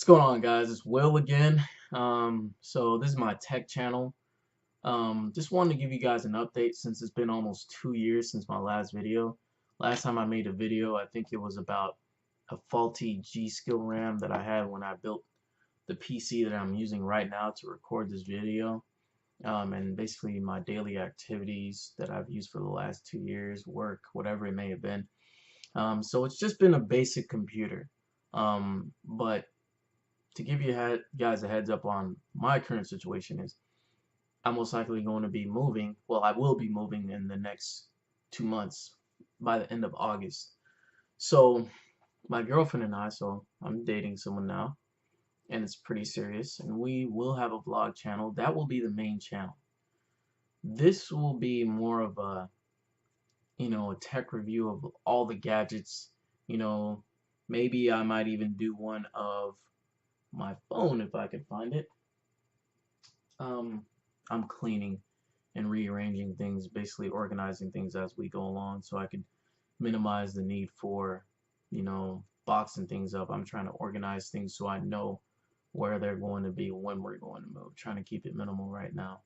What's going on, guys? It's Will again. So this is my tech channel. Just wanted to give you guys an update since it's been almost 2 years since my last video. Last time I made a video, I think it was about a faulty G.Skill RAM that I had when I built the PC that I'm using right now to record this video. And basically my daily activities that I've used for the last 2 years, work, whatever it may have been. So it's just been a basic computer. But to give you guys a heads up on my current situation is I'm most likely going to be moving. Well, I will be moving in the next 2 months by the end of August. So my girlfriend and I, so I'm dating someone now, and it's pretty serious. And we will have a vlog channel. That will be the main channel. This will be more of a, a tech review of all the gadgets. You know, maybe I might even do one of my phone if I can find it. Um, I'm cleaning and rearranging things, basically organizing things as we go along so I could minimize the need for, boxing things up. I'm trying to organize things so I know where they're going to be when we're going to move. Trying to keep it minimal right now.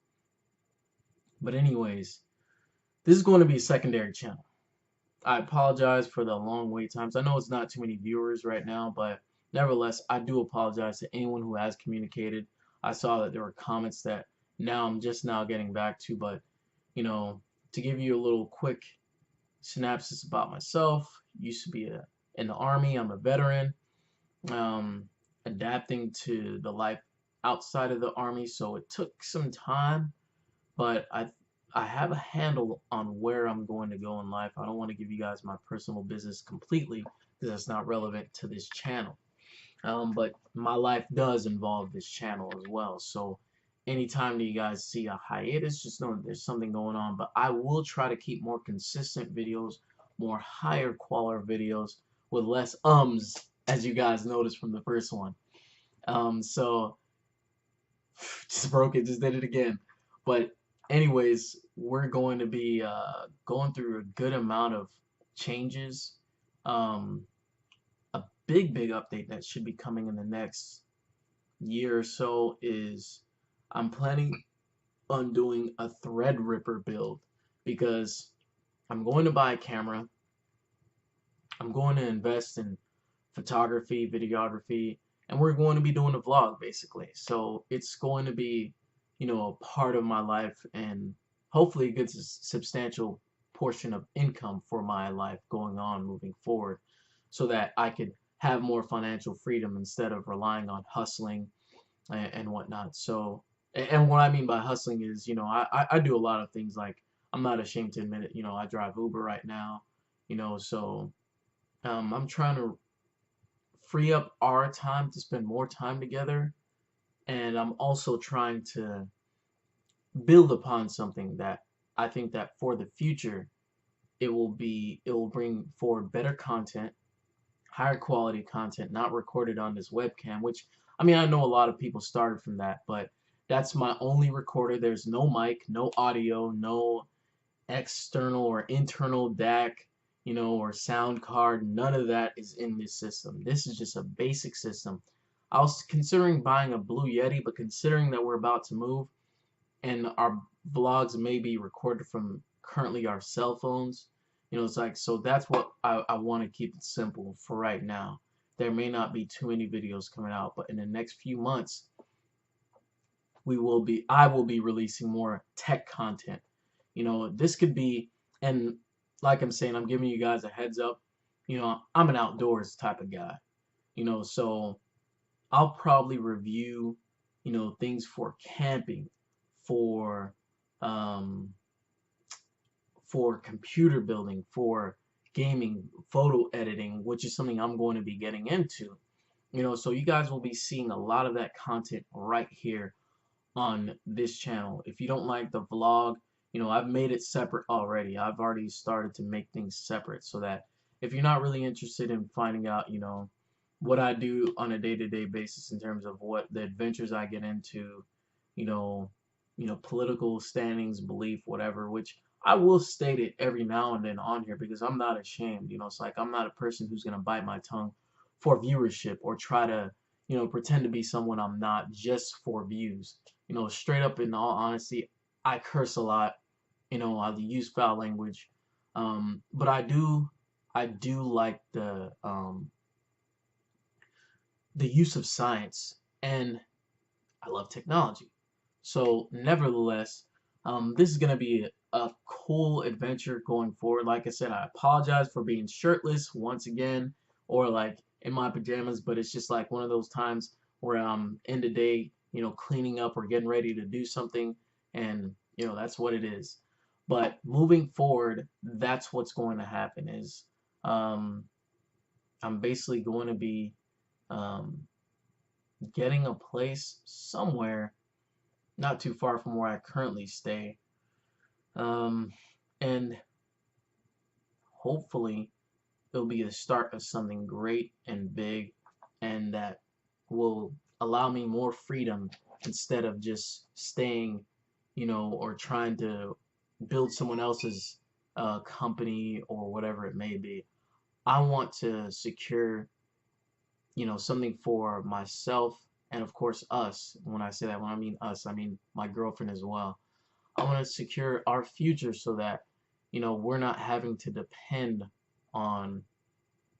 But anyways, this is going to be a secondary channel. I apologize for the long wait times. I know it's not too many viewers right now, but nevertheless, I do apologize to anyone who has communicated. I saw that there were comments that now I'm just now getting back to, but to give you a little quick synopsis about myself, used to be in the Army. I'm a veteran, adapting to the life outside of the Army, so it took some time, but I have a handle on where I'm going to go in life. I don't want to give you guys my personal business completely because that's not relevant to this channel. But my life does involve this channel as well. So anytime that you guys see a hiatus, just know that there's something going on. But I will try to keep more consistent videos, more higher quality videos with less ums, as you guys noticed from the first one. So just broke it, just did it again. But anyways, we're going to be going through a good amount of changes. Um, a big update that should be coming in the next year or so is I'm planning on doing a Threadripper build because I'm going to buy a camera. I'm going to invest in photography, videography, and we're going to be doing a vlog basically. So it's going to be, a part of my life and hopefully a good substantial portion of income for my life going on moving forward so that I could have more financial freedom instead of relying on hustling and whatnot. So, and what I mean by hustling is, I do a lot of things like I'm not ashamed to admit it. I drive Uber right now, so I'm trying to free up our time to spend more time together. And I'm also trying to build upon something that I think that for the future it will bring forward better content, higher quality content, not recorded on this webcam, which I mean I know a lot of people started from that, but that's my only recorder. There's no mic, no audio, no external or internal DAC, or sound card. None of that is in this system. This is just a basic system. I was considering buying a Blue Yeti, but considering that we're about to move and our vlogs may be recorded from currently our cell phones, it's like, so that's what I want to keep it simple for right now. There may not be too many videos coming out, but in the next few months, I will be releasing more tech content. This could be, and like I'm saying, I'm giving you guys a heads up. I'm an outdoors type of guy. So I'll probably review, things for camping, for um, for computer building, for gaming, photo editing, which is something I'm going to be getting into. So you guys will be seeing a lot of that content right here on this channel. If you don't like the vlog, I've made it separate already. I've already started to make things separate so that if you're not really interested in finding out, what I do on a day-to-day basis in terms of what the adventures I get into, you know, political standings, belief, whatever, which I will state it every now and then on here because I'm not ashamed. It's like I'm not a person who's gonna bite my tongue for viewership or try to, pretend to be someone I'm not just for views. Straight up, in all honesty, I curse a lot. I use foul language. But I do like the use of science, and I love technology. So, nevertheless, this is gonna be a cool adventure going forward. Like I said, I apologize for being shirtless once again, or like in my pajamas, but it's just like one of those times where I'm in the day, cleaning up or getting ready to do something, and that's what it is. But moving forward, that's what's going to happen is um, I'm basically going to be um, getting a place somewhere not too far from where I currently stay. Um, and hopefully it'll be the start of something great and big and that will allow me more freedom instead of just staying, or trying to build someone else's company or whatever it may be. I want to secure, something for myself and of course us. When I say that, when I mean us, I mean my girlfriend as well. I want to secure our future so that, we're not having to depend on,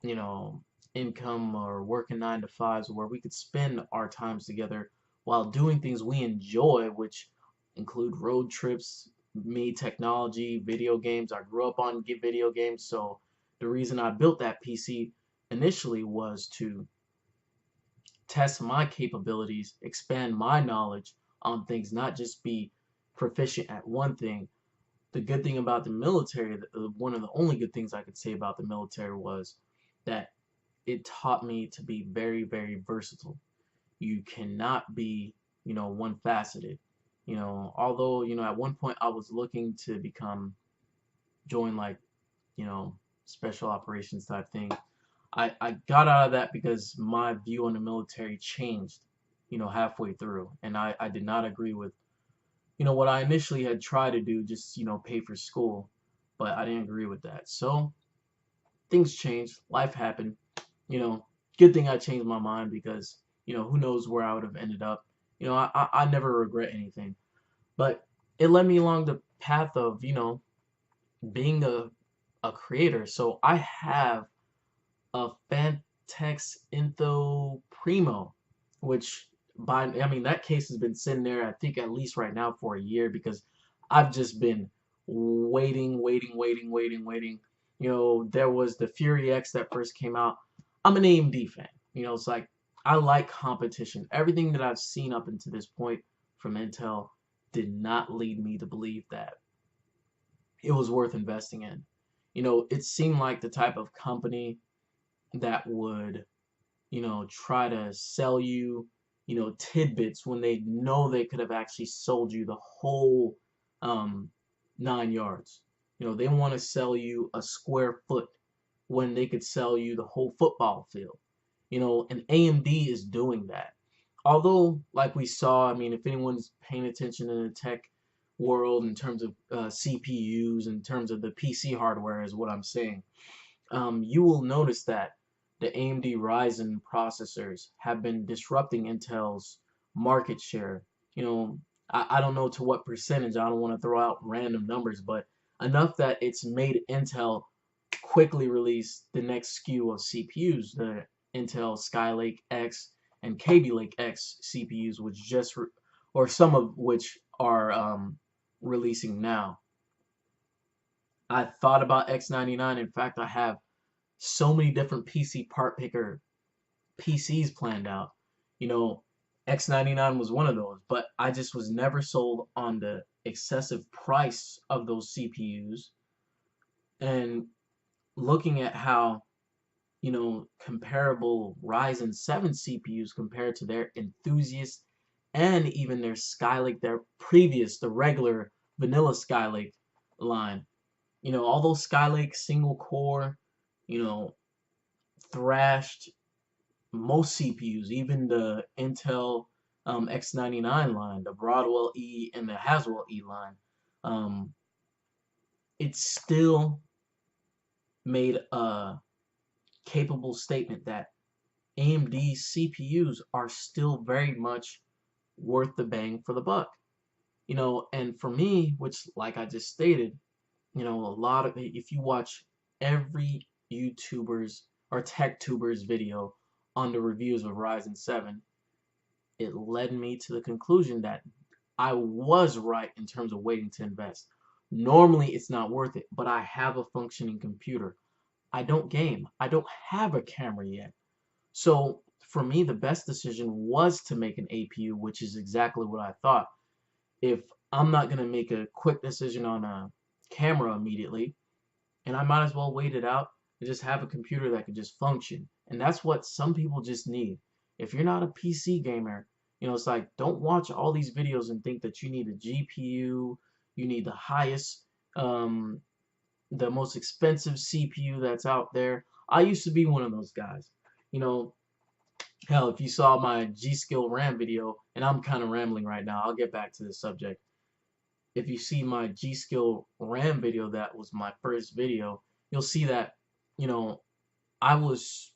you know, income or working 9 to 5s where we could spend our times together while doing things we enjoy, which include road trips, me, technology, video games. I grew up on video games, so the reason I built that PC initially was to test my capabilities, expand my knowledge on things, not just be proficient at one thing. The good thing about the military, one of the only good things I could say about the military was that it taught me to be very, very versatile. You cannot be, one faceted. Although, at one point I was looking to join like, you know, special operations type thing. I got out of that because my view on the military changed, halfway through. And I did not agree with, what I initially had tried to do, just, pay for school. But I didn't agree with that. So things changed. Life happened. You know, good thing I changed my mind because, who knows where I would have ended up. I never regret anything. But it led me along the path of, being a creator. So I have a Fantex Intho Primo, which I mean that case has been sitting there I think at least right now for a year because I've just been waiting, waiting, waiting, waiting, waiting. There was the Fury X that first came out. I'm an AMD fan. It's like I like competition. Everything that I've seen up until this point from Intel did not lead me to believe that it was worth investing in. It seemed like the type of company that would, try to sell you, tidbits when they know they could have actually sold you the whole um, 9 yards. They want to sell you a square foot when they could sell you the whole football field. And AMD is doing that. Although, like we saw, I mean, if anyone's paying attention in the tech world in terms of CPUs, in terms of the PC hardware, is what I'm saying, you will notice that the AMD Ryzen processors have been disrupting Intel's market share. I don't know to what percentage, I don't want to throw out random numbers, but enough that it's made Intel quickly release the next SKU of CPUs, the Intel Skylake X and Kaby Lake X CPUs, which or some of which are releasing now. I thought about X99. In fact, I have so many different PC part picker PCs planned out. You know, X99 was one of those, but I just was never sold on the excessive price of those CPUs and looking at how, comparable Ryzen 7 CPUs compared to their Enthusiast and even their Skylake, the regular vanilla Skylake line. All those Skylake single core, you know, thrashed most CPUs, even the Intel X99 line, the Broadwell E and the Haswell E line, um, it still made a capable statement that AMD CPUs are still very much worth the bang for the buck. And for me, which like I just stated, a lot of, if you watch every YouTuber's or tech tuber's video on the reviews of Ryzen 7, it led me to the conclusion that I was right in terms of waiting to invest. Normally, it's not worth it, but I have a functioning computer. I don't game. I don't have a camera yet. So for me, the best decision was to make an APU, which is exactly what I thought. If I'm not going to make a quick decision on a camera immediately, and I might as well wait it out and just have a computer that can just function. And that's what some people just need. If you're not a PC gamer, it's like don't watch all these videos and think that you need a GPU, you need the highest, the most expensive CPU that's out there. I used to be one of those guys. You know, Hell, if you saw my G-Skill RAM video, and I'm kind of rambling right now, I'll get back to the subject. If you see my G-Skill RAM video, that was my first video, you'll see that, you know, I was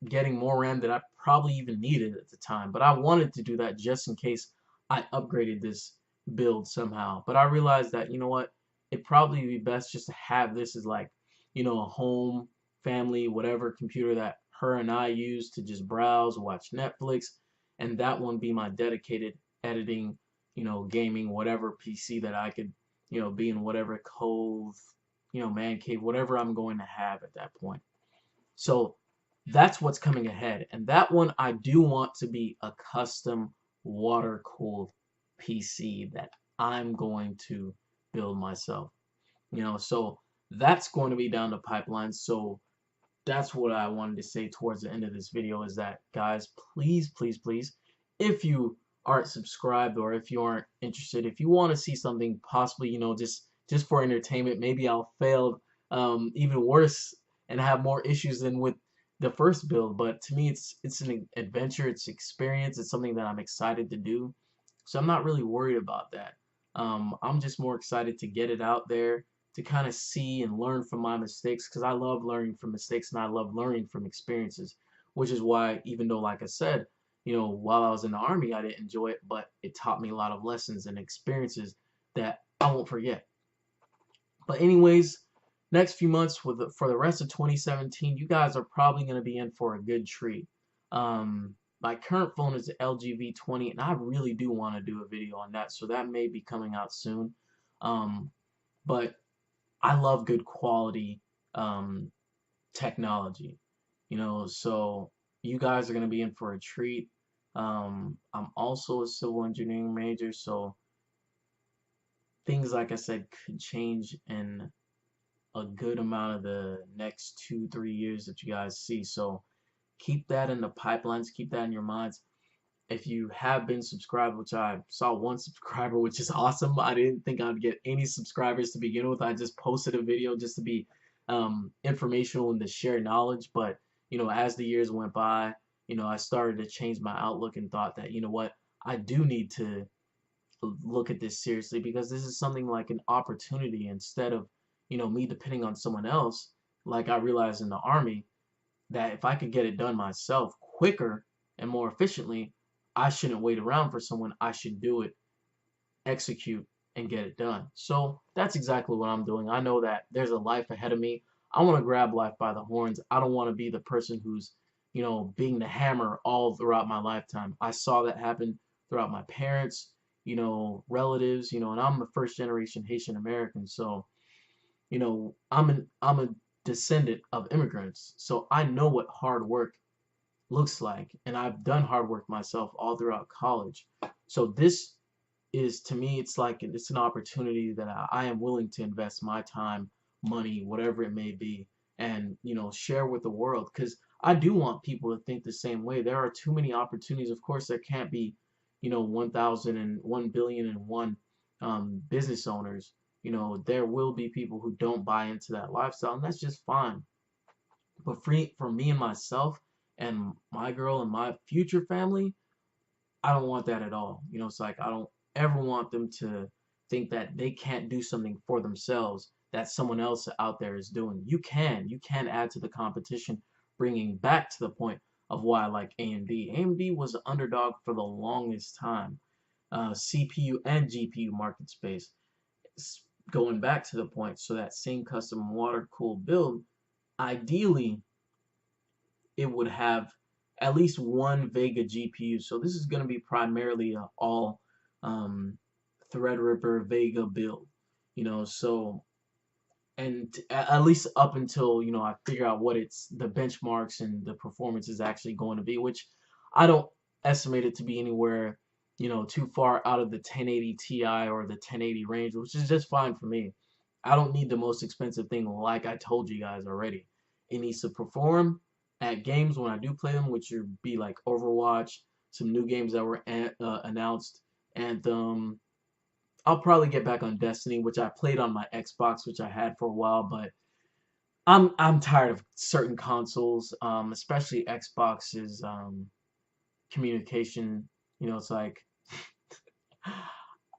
getting more RAM than I probably even needed at the time. But I wanted to do that just in case I upgraded this build somehow. But I realized that, you know what, it'd probably be best just to have this as like, a home, family, whatever computer that her and I use to just browse, watch Netflix, and that one be my dedicated editing, gaming, whatever PC that I could, be in whatever cove, man cave, whatever I'm going to have at that point. So that's what's coming ahead. And that one I do want to be a custom water cooled PC that I'm going to build myself. So that's going to be down the pipeline. So that's what I wanted to say towards the end of this video is that, guys, please, please, please, if you aren't subscribed or if you aren't interested, if you want to see something possibly, just for entertainment, maybe I'll fail even worse and have more issues than with the first build. But to me, it's an adventure, it's experience, it's something that I'm excited to do. So I'm not really worried about that. I'm just more excited to get it out there, to kind of see and learn from my mistakes, because I love learning from mistakes and I love learning from experiences, which is why, even though, like I said, while I was in the Army, I didn't enjoy it, but it taught me a lot of lessons and experiences that I won't forget. But anyways, next few months for the rest of 2017, you guys are probably going to be in for a good treat. My current phone is the LG V20, and I really do want to do a video on that, so that may be coming out soon. But I love good quality technology, so you guys are going to be in for a treat. I'm also a civil engineering major, so things, like I said, could change in a good amount of the next 2-3 years that you guys see. So keep that in the pipelines, keep that in your minds. If you have been subscribed, which I saw one subscriber, which is awesome. I didn't think I'd get any subscribers to begin with. I just posted a video just to be informational and to share knowledge. But as the years went by, I started to change my outlook and thought that, what, I do need to look at this seriously, because this is something like an opportunity instead of, me depending on someone else. Like I realized in the Army that if I could get it done myself quicker and more efficiently, I shouldn't wait around for someone. I should do it, execute, and get it done. So that's exactly what I'm doing. I know that there's a life ahead of me. I want to grab life by the horns. I don't want to be the person who's, being the hammer all throughout my lifetime. I saw that happen throughout my parents, relatives, and I'm a first generation Haitian American. So, I'm a descendant of immigrants. So I know what hard work looks like, and I've done hard work myself all throughout college. So this is, to me, it's an opportunity that I am willing to invest my time, money, whatever it may be, and share with the world, because I do want people to think the same way. There are too many opportunities. Of course, there can't be 1,001,000,001 business owners. There will be people who don't buy into that lifestyle, and that's just fine. But for me and myself and my girl and my future family, I don't want that at all. It's like I don't ever want them to think that they can't do something for themselves that someone else out there is doing. You can add to the competition, bringing back to the point of why I like AMD. AMD was an underdog for the longest time. CPU and GPU market space. Going back to the point, so that same custom water cooled build, ideally it would have at least one Vega GPU. So this is going to be primarily an all um, Threadripper Vega build, so and at least up until I figure out what it's the benchmarks and the performance is actually going to be, which I don't estimate it to be anywhere too far out of the 1080 Ti or the 1080 range, which is just fine for me. I don't need the most expensive thing, like I told you guys already. It needs to perform at games when I do play them, which would be like Overwatch, some new games that were announced, and I'll probably get back on Destiny, which I played on my Xbox, which I had for a while, but I'm tired of certain consoles, especially Xbox's communication. It's like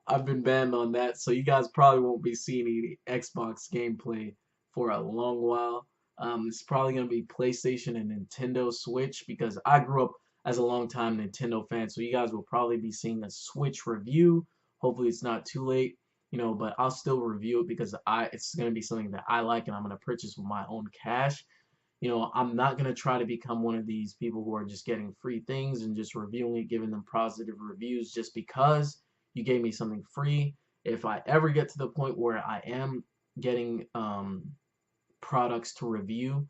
I've been banned on that, so you guys probably won't be seeing any Xbox gameplay for a long while. It's probably gonna be PlayStation and Nintendo Switch because I grew up as a long-time Nintendo fan, so you guys will probably be seeing a Switch review. Hopefully, it's not too late, but I'll still review it because it's gonna be something that I like and I'm gonna purchase with my own cash. I'm not going to try to become one of these people who are just getting free things and just reviewing it, giving them positive reviews just because you gave me something free. If I ever get to the point where I am getting products to review,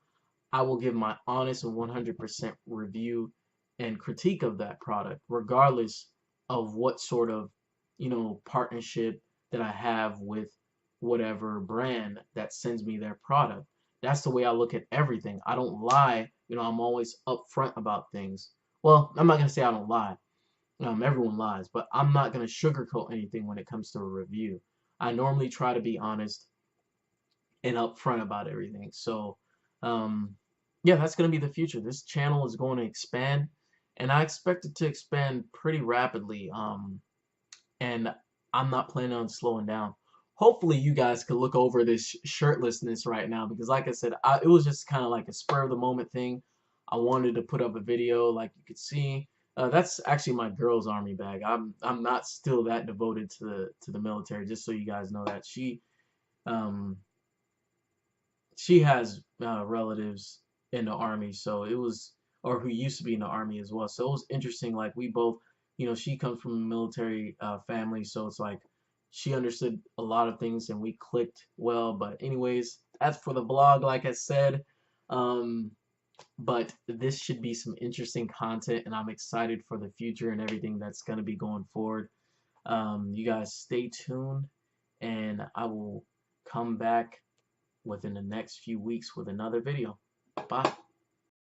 I will give my honest and 100% review and critique of that product, regardless of what sort of, partnership that I have with whatever brand that sends me their product. That's the way I look at everything. I don't lie. I'm always upfront about things. Well, I'm not gonna say I don't lie. Everyone lies, but I'm not gonna sugarcoat anything when it comes to a review. I normally try to be honest and upfront about everything. So, yeah, that's gonna be the future. This channel is going to expand, and I expect it to expand pretty rapidly. And I'm not planning on slowing down. Hopefully, you guys could look over this shirtlessness right now because, like I said, it was just kind of like a spur of the moment thing. I wanted to put up a video, like you could see. That's actually my girl's army bag. I'm not still that devoted to the military. Just so you guys know that um she has relatives in the army, so it was or who used to be in the army as well. So it was interesting. Like we both, she comes from a military family, so it's like she understood a lot of things and we clicked well. But anyways, as for the blog, like I said, um, but this should be some interesting content, and I'm excited for the future and everything that's gonna be going forward. You guys stay tuned, and I will come back within the next few weeks with another video. Bye.